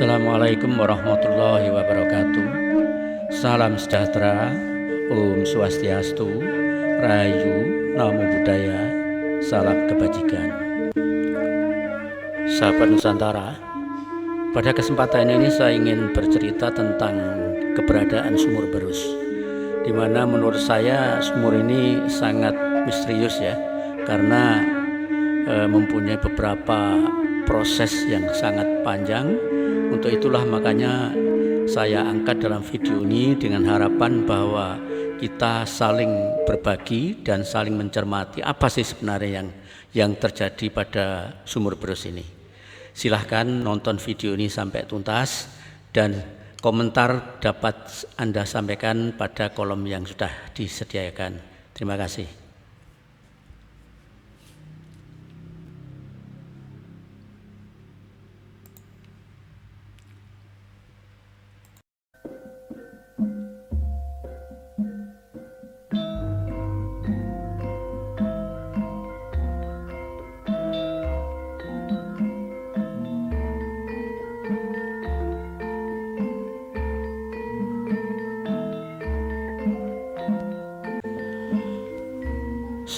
Assalamualaikum warahmatullahi wabarakatuh. Salam sejahtera, Om Swastiastu, Rahayu, Namo Buddhaya, salam kebajikan. Sahabat Nusantara, pada kesempatan ini saya ingin bercerita tentang keberadaan sumur Berus, di mana menurut saya sumur ini sangat misterius ya, karena mempunyai beberapa proses yang sangat panjang. Untuk itulah makanya saya angkat dalam video ini dengan harapan bahwa kita saling berbagi dan saling mencermati apa sih sebenarnya yang terjadi pada sumur Berus ini. Silahkan nonton video ini sampai tuntas dan komentar dapat Anda sampaikan pada kolom yang sudah disediakan. Terima kasih.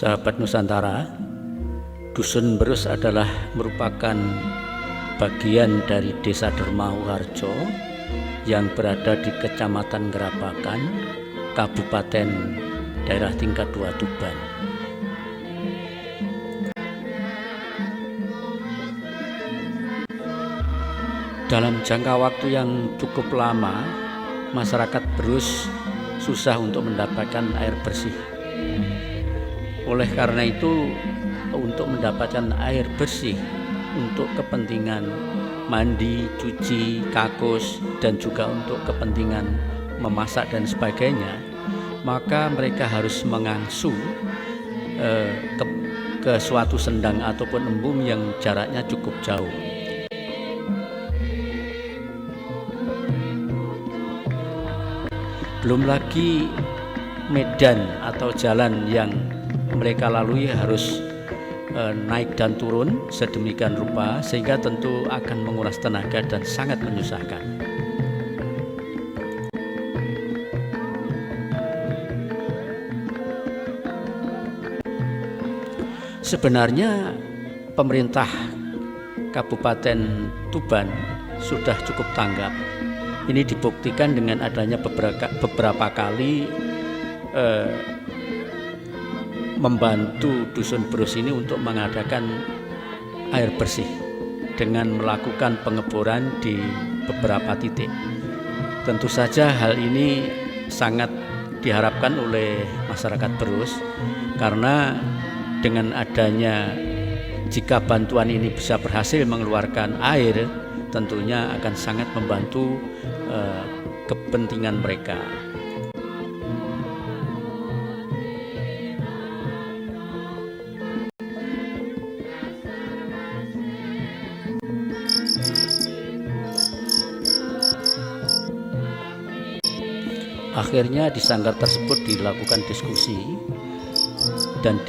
Sahabat Nusantara, Dusun Berus adalah merupakan bagian dari Desa Dermahu Harjo yang berada di Kecamatan Gerabakan, Kabupaten Daerah Tingkat 2 Tuban. Dalam jangka waktu yang cukup lama, masyarakat Berus susah untuk mendapatkan air bersih. Oleh karena itu, untuk mendapatkan air bersih untuk kepentingan mandi, cuci, kakus, dan juga untuk kepentingan memasak dan sebagainya, maka mereka harus mengangsu ke suatu sendang ataupun embung yang jaraknya cukup jauh. Belum lagi medan atau jalan yang mereka lalui harus naik dan turun sedemikian rupa, sehingga tentu akan menguras tenaga dan sangat menyusahkan. Sebenarnya pemerintah Kabupaten Tuban sudah cukup tanggap. Ini dibuktikan dengan adanya beberapa kali membantu Dusun Berus ini untuk mengadakan air bersih dengan melakukan pengeboran di beberapa titik. Tentu saja hal ini sangat diharapkan oleh masyarakat Berus, karena dengan adanya, jika bantuan ini bisa berhasil mengeluarkan air, tentunya akan sangat membantu kepentingan mereka. Akhirnya di sanggar tersebut dilakukan diskusi dan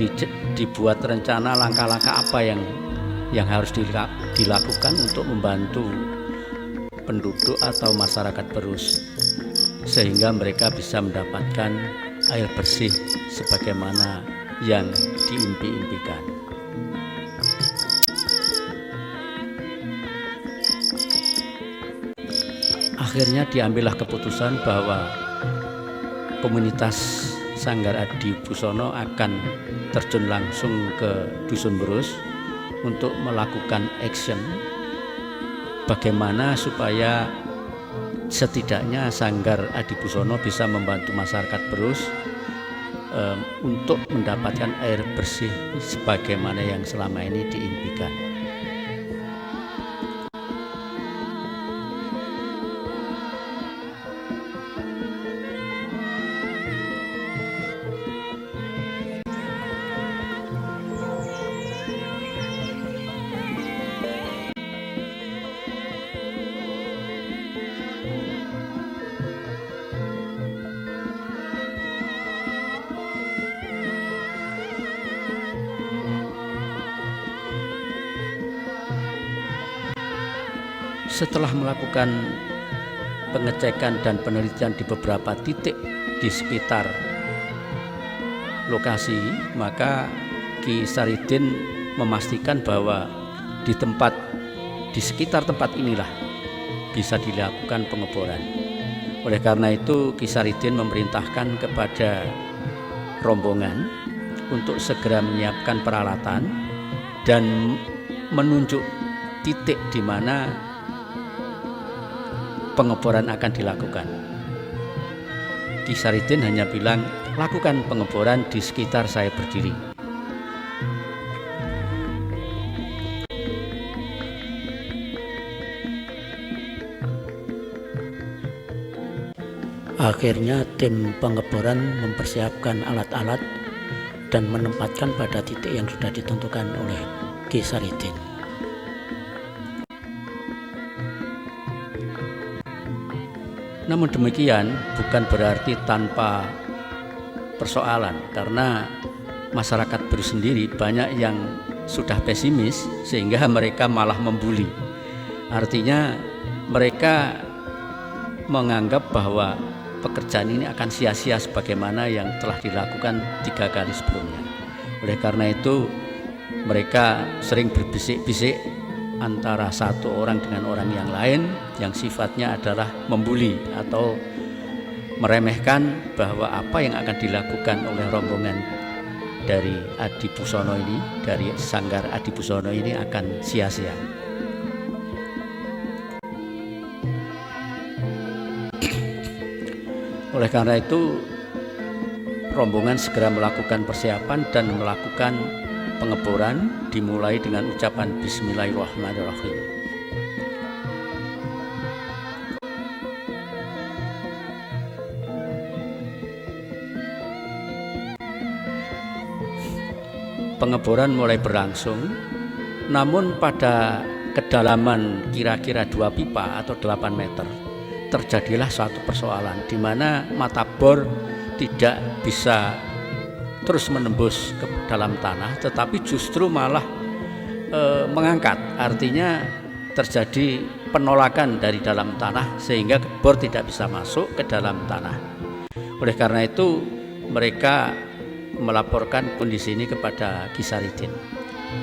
dibuat rencana langkah-langkah apa yang harus dilakukan untuk membantu penduduk atau masyarakat Berus sehingga mereka bisa mendapatkan air bersih sebagaimana yang diimpi-impikan. Akhirnya diambillah keputusan bahwa komunitas Sanggar Adi Busono akan terjun langsung ke Dusun Berus untuk melakukan action bagaimana supaya setidaknya Sanggar Adi Busono bisa membantu masyarakat Berus untuk mendapatkan air bersih sebagaimana yang selama ini diimpikan. Setelah melakukan pengecekan dan penelitian di beberapa titik di sekitar lokasi, maka Ki Saridin memastikan bahwa di sekitar tempat inilah bisa dilakukan pengeboran. Oleh karena itu Ki Saridin memerintahkan kepada rombongan untuk segera menyiapkan peralatan dan menunjuk titik di mana pengeboran akan dilakukan. Ki Saridin hanya bilang, lakukan pengeboran di sekitar saya berdiri. Akhirnya tim pengeboran mempersiapkan alat-alat dan menempatkan pada titik yang sudah ditentukan oleh Ki Saridin. Namun demikian bukan berarti tanpa persoalan, karena masyarakat Berus sendiri banyak yang sudah pesimis sehingga mereka malah membuli. Artinya mereka menganggap bahwa pekerjaan ini akan sia-sia sebagaimana yang telah dilakukan 3 kali sebelumnya. Oleh karena itu mereka sering berbisik-bisik antara satu orang dengan orang yang lain yang sifatnya adalah membuli atau meremehkan bahwa apa yang akan dilakukan oleh rombongan dari Adipusono ini, dari Sanggar Adipusono ini akan sia-sia. Oleh karena itu rombongan segera melakukan persiapan dan melakukan pengeboran, dimulai dengan ucapan Bismillahirrahmanirrahim. Pengeboran mulai berlangsung, namun pada kedalaman kira-kira 2 pipa atau 8 meter terjadilah suatu persoalan di mana mata bor tidak bisa terus menembus ke dalam tanah, tetapi justru malah mengangkat. Artinya terjadi penolakan dari dalam tanah sehingga bor tidak bisa masuk ke dalam tanah. Oleh karena itu mereka melaporkan kondisi ini kepada Ki Saridin,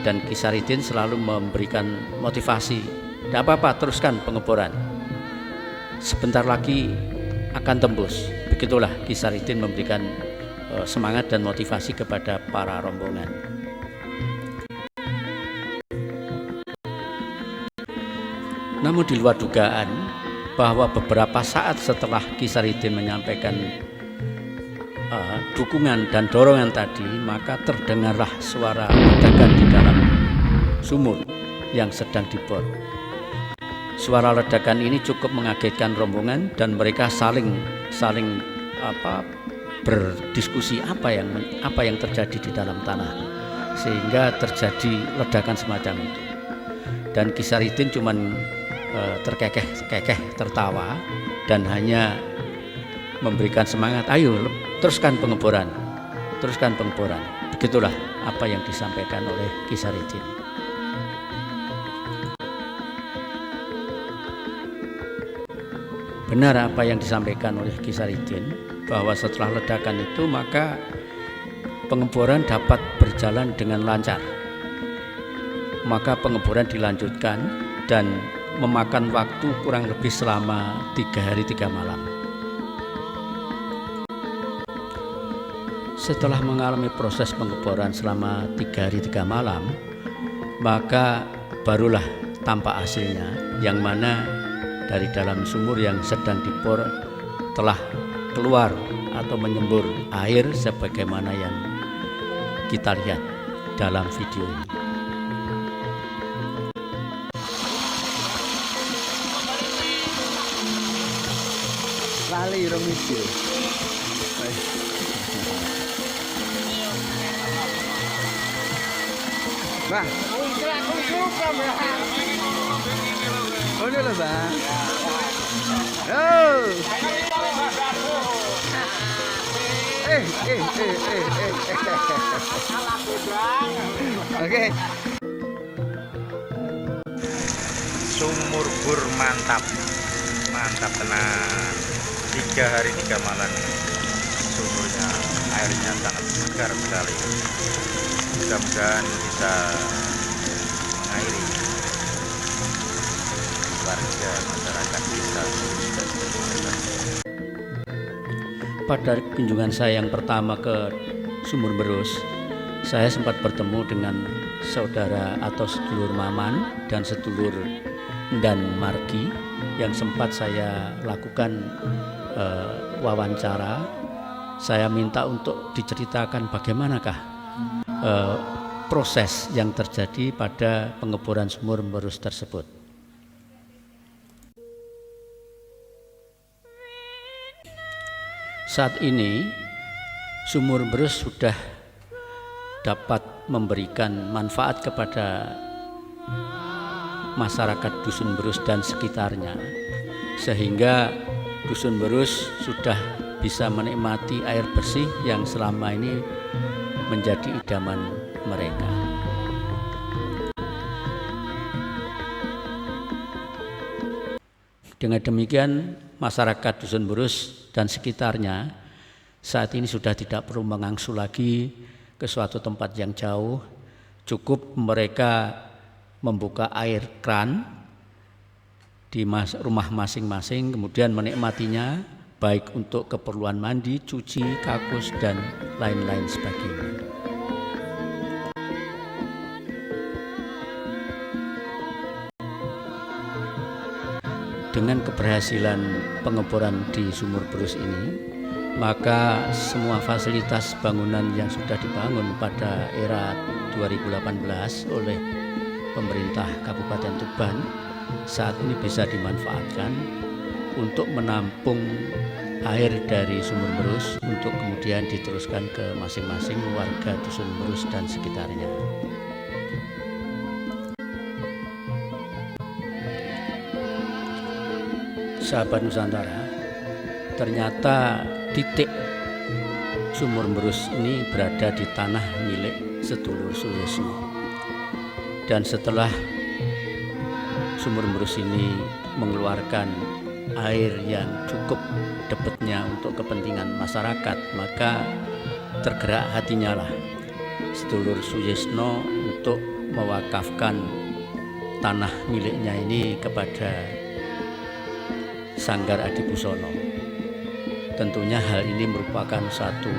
dan Ki Saridin selalu memberikan motivasi, tidak apa-apa, teruskan pengeboran, sebentar lagi akan tembus. Begitulah Ki Saridin memberikan semangat dan motivasi kepada para rombongan. Namun di luar dugaan bahwa beberapa saat setelah Ki Saridin menyampaikan dukungan dan dorongan tadi, maka terdengarlah suara ledakan di dalam sumur yang sedang dibor. Suara ledakan ini cukup mengagetkan rombongan dan mereka saling berdiskusi apa yang terjadi di dalam tanah sehingga terjadi ledakan semacam itu. Dan Ki Saridin cuman terkekeh tertawa dan hanya memberikan semangat, ayo teruskan pengeboran. Begitulah apa yang disampaikan oleh Ki Saridin. Benar apa yang disampaikan oleh Ki Saridin, bahwa setelah ledakan itu maka pengeboran dapat berjalan dengan lancar. Maka pengeboran dilanjutkan dan memakan waktu kurang lebih selama 3 hari 3 malam. Setelah mengalami proses pengeboran selama 3 hari 3 malam, maka barulah tampak hasilnya, yang mana dari dalam sumur yang sedang dibor telah keluar atau menyembur air sebagaimana yang kita lihat dalam video ini. Lali rong video. Bang, aku suka bang. Oh ini loh bang. Oh. Oke. Sumur Bor mantap, mantap tenan. 3 hari 3 malam sumurnya, airnya sangat segar sekali. Mudah-mudahan bisa mengairi warga masyarakat desa. Pada kunjungan saya yang pertama ke Sumur Berus, saya sempat bertemu dengan saudara atau sedulur Maman dan sedulur Dan Margi yang sempat saya lakukan wawancara. Saya minta untuk diceritakan bagaimanakah proses yang terjadi pada pengeboran Sumur Berus tersebut. Saat ini Sumur Berus sudah dapat memberikan manfaat kepada masyarakat Dusun Berus dan sekitarnya, sehingga Dusun Berus sudah bisa menikmati air bersih yang selama ini menjadi idaman mereka. Dengan demikian, masyarakat Dusun Berus dan sekitarnya saat ini sudah tidak perlu mengangsu lagi ke suatu tempat yang jauh. Cukup mereka membuka air kran di rumah masing-masing, kemudian menikmatinya baik untuk keperluan mandi, cuci, kakus, dan lain-lain sebagainya. Dengan keberhasilan pengeboran di Sumur Berus ini, maka semua fasilitas bangunan yang sudah dibangun pada era 2018 oleh pemerintah Kabupaten Tuban saat ini bisa dimanfaatkan untuk menampung air dari Sumur Berus untuk kemudian diteruskan ke masing-masing warga Dusun Berus dan sekitarnya. Sahabat Nusantara, ternyata titik Sumur Berus ini berada di tanah milik sedulur Suyesno. Dan setelah Sumur Berus ini mengeluarkan air yang cukup debitnya untuk kepentingan masyarakat, maka tergerak hatinya lah sedulur Suyesno untuk mewakafkan tanah miliknya ini kepada Sanggar Adipusono. Tentunya hal ini merupakan satu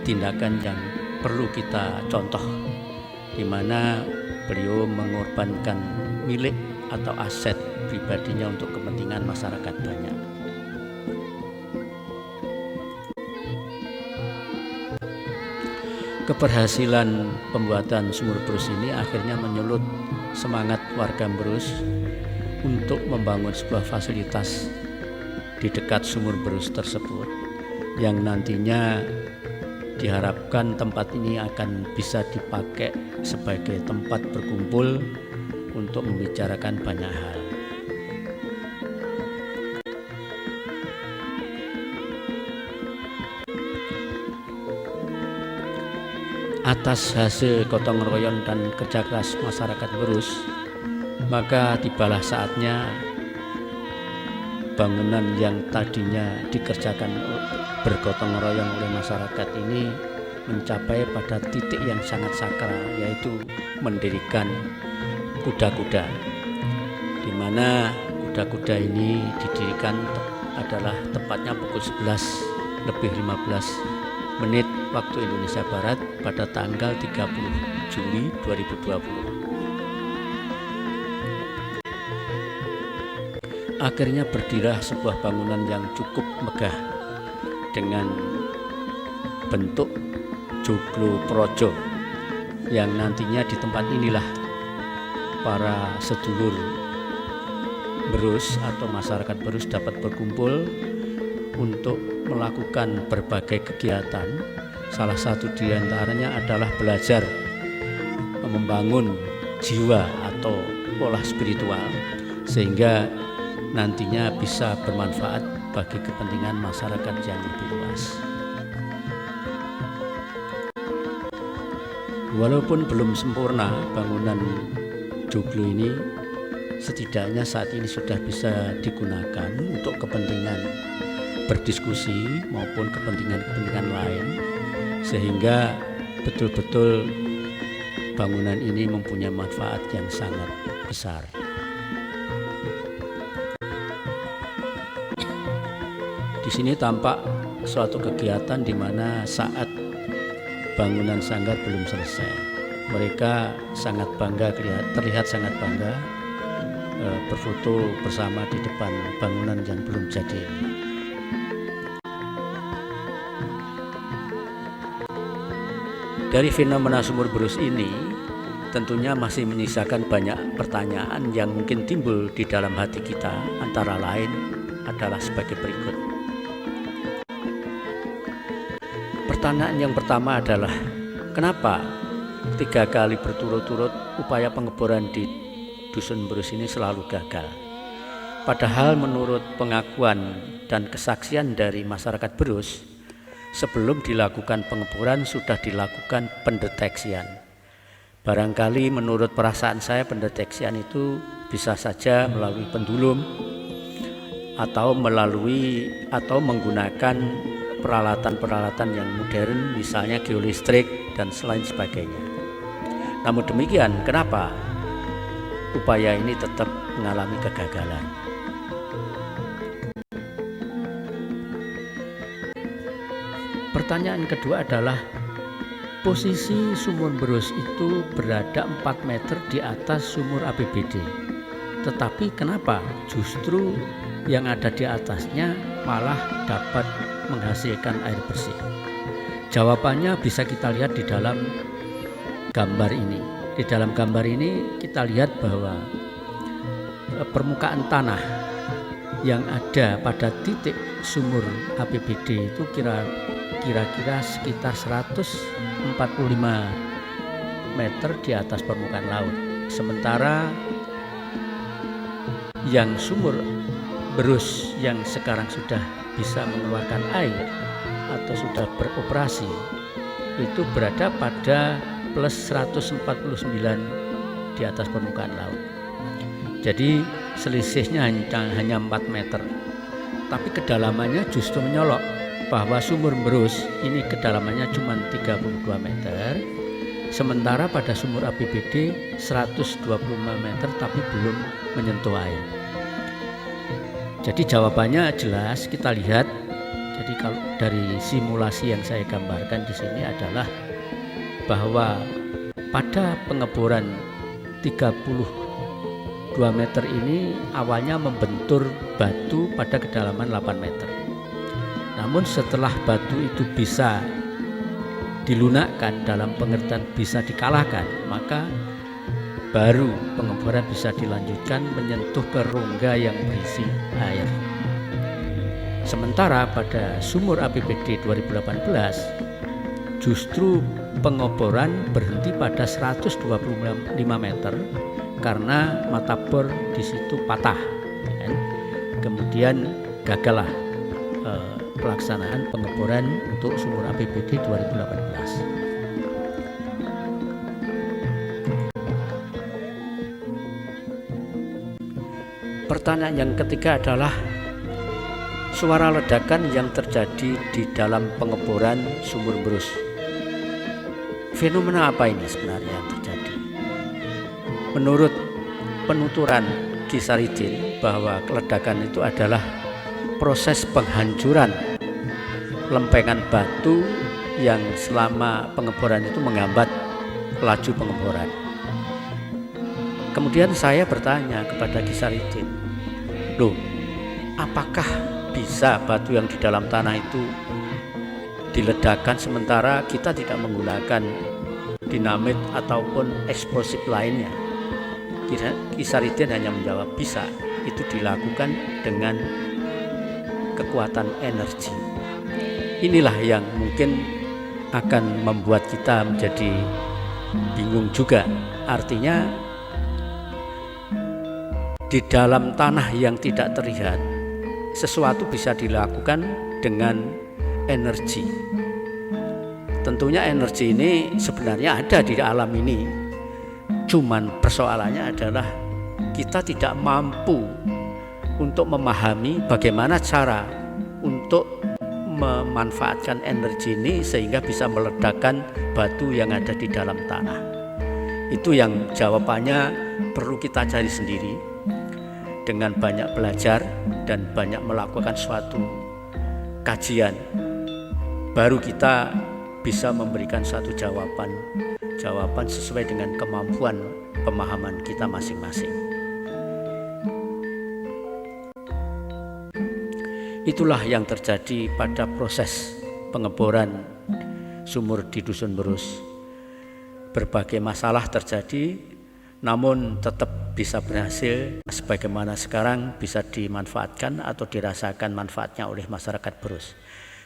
tindakan yang perlu kita contoh, di mana beliau mengorbankan milik atau aset pribadinya untuk kepentingan masyarakat banyak. Keberhasilan pembuatan Sumur Berus ini akhirnya menyulut semangat warga Berus untuk membangun sebuah fasilitas di dekat Sumur Berus tersebut, yang nantinya diharapkan tempat ini akan bisa dipakai sebagai tempat berkumpul untuk membicarakan banyak hal. Atas hasil gotong royong dan kerja keras masyarakat Berus, maka tibalah saatnya bangunan yang tadinya dikerjakan bergotong royong oleh masyarakat ini mencapai pada titik yang sangat sakral, yaitu mendirikan kuda-kuda, di mana kuda-kuda ini didirikan adalah tepatnya pukul 11:15 waktu Indonesia Barat pada tanggal 30 Juli 2020. Akhirnya berdirilah sebuah bangunan yang cukup megah dengan bentuk joglo projo, yang nantinya di tempat inilah para sedulur Berus atau masyarakat Berus dapat berkumpul untuk melakukan berbagai kegiatan. Salah satu di antaranya adalah belajar membangun jiwa atau pola spiritual, sehingga nantinya bisa bermanfaat bagi kepentingan masyarakat yang lebih luas. Walaupun belum sempurna bangunan joglo ini setidaknya saat ini sudah bisa digunakan untuk kepentingan berdiskusi maupun kepentingan-kepentingan lain, sehingga betul-betul bangunan ini mempunyai manfaat yang sangat besar. Di sini tampak suatu kegiatan di mana saat bangunan sanggar belum selesai, mereka sangat bangga, terlihat sangat bangga berfoto bersama di depan bangunan yang belum jadi. Dari fenomena sumur berus ini tentunya masih menyisakan banyak pertanyaan yang mungkin timbul di dalam hati kita, antara lain adalah sebagai berikut. Pertanyaan yang pertama adalah, kenapa 3 kali berturut-turut upaya pengeboran di Dusun Berus ini selalu gagal? Padahal menurut pengakuan dan kesaksian dari masyarakat Berus, sebelum dilakukan pengeboran sudah dilakukan pendeteksian. Barangkali menurut perasaan saya pendeteksian itu bisa saja melalui pendulum atau menggunakan peralatan-peralatan yang modern, misalnya geolistrik dan selain sebagainya. Namun demikian, kenapa upaya ini tetap mengalami kegagalan? Pertanyaan kedua adalah, posisi sumur Berus itu berada 4 meter di atas sumur APBD. Tetapi kenapa justru yang ada di atasnya malah dapat menghasilkan air bersih? Jawabannya bisa kita lihat di dalam gambar ini. Di dalam gambar ini kita lihat bahwa permukaan tanah yang ada pada titik sumur APBD itu kira-kira sekitar 145 meter di atas permukaan laut. Sementara yang sumur Berus yang sekarang sudah bisa mengeluarkan air atau sudah beroperasi itu berada pada plus 149 di atas permukaan laut. Jadi selisihnya hanya 4 meter, tapi kedalamannya justru menyolok, bahwa sumur Berus ini kedalamannya cuma 32 meter, sementara pada sumur APBD 125 meter tapi belum menyentuh air. Jadi jawabannya jelas, kita lihat. Jadi kalau dari simulasi yang saya gambarkan di sini adalah bahwa pada pengeboran 32 meter ini awalnya membentur batu pada kedalaman 8 meter. Namun setelah batu itu bisa dilunakkan, dalam pengertian bisa dikalahkan, maka baru pengeboran bisa dilanjutkan menyentuh ke rongga yang berisi air. Sementara pada sumur APBD 2018 justru pengeboran berhenti pada 125 meter karena mata bor di situ patah. Kemudian gagallah pelaksanaan pengeboran untuk sumur APBD 2018. Pertanyaan yang ketiga adalah suara ledakan yang terjadi di dalam pengeboran sumur Berus. Fenomena apa ini sebenarnya yang terjadi? Menurut penuturan Ki Saridin bahwa ledakan itu adalah proses penghancuran lempengan batu yang selama pengeboran itu menghambat laju pengeboran. Kemudian saya bertanya kepada Ki Saridin, loh, apakah bisa batu yang di dalam tanah itu diledakkan sementara kita tidak menggunakan dinamit ataupun eksplosif lainnya? Ki Saridin hanya menjawab, bisa, itu dilakukan dengan kekuatan energi. Inilah yang mungkin akan membuat kita menjadi bingung juga. Artinya di dalam tanah yang tidak terlihat, sesuatu bisa dilakukan dengan energi. Tentunya energi ini sebenarnya ada di alam ini. Cuman persoalannya adalah kita tidak mampu untuk memahami bagaimana cara untuk memanfaatkan energi ini sehingga bisa meledakkan batu yang ada di dalam tanah. Itu yang jawabannya perlu kita cari sendiri dengan banyak belajar dan banyak melakukan suatu kajian. Baru kita bisa memberikan satu jawaban sesuai dengan kemampuan pemahaman kita masing-masing. Itulah yang terjadi pada proses pengeboran sumur di Dusun Berus. Berbagai masalah terjadi, namun tetap bisa berhasil sebagaimana sekarang bisa dimanfaatkan atau dirasakan manfaatnya oleh masyarakat Berus.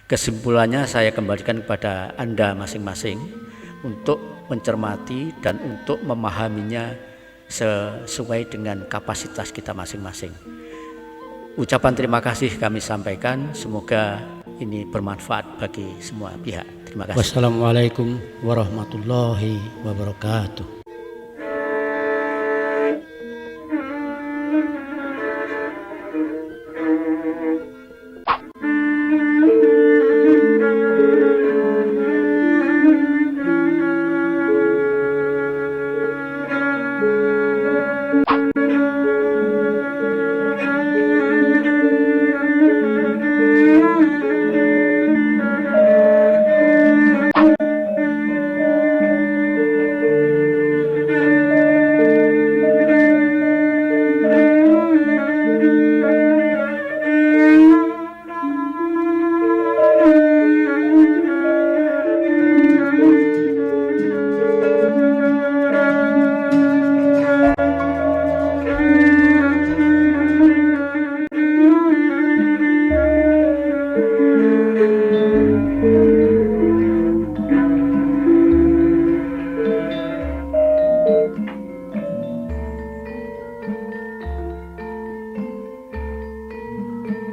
Kesimpulannya saya kembalikan kepada Anda masing-masing untuk mencermati dan untuk memahaminya sesuai dengan kapasitas kita masing-masing. Ucapan terima kasih kami sampaikan, semoga ini bermanfaat bagi semua pihak. Terima kasih. Wassalamualaikum warahmatullahi wabarakatuh.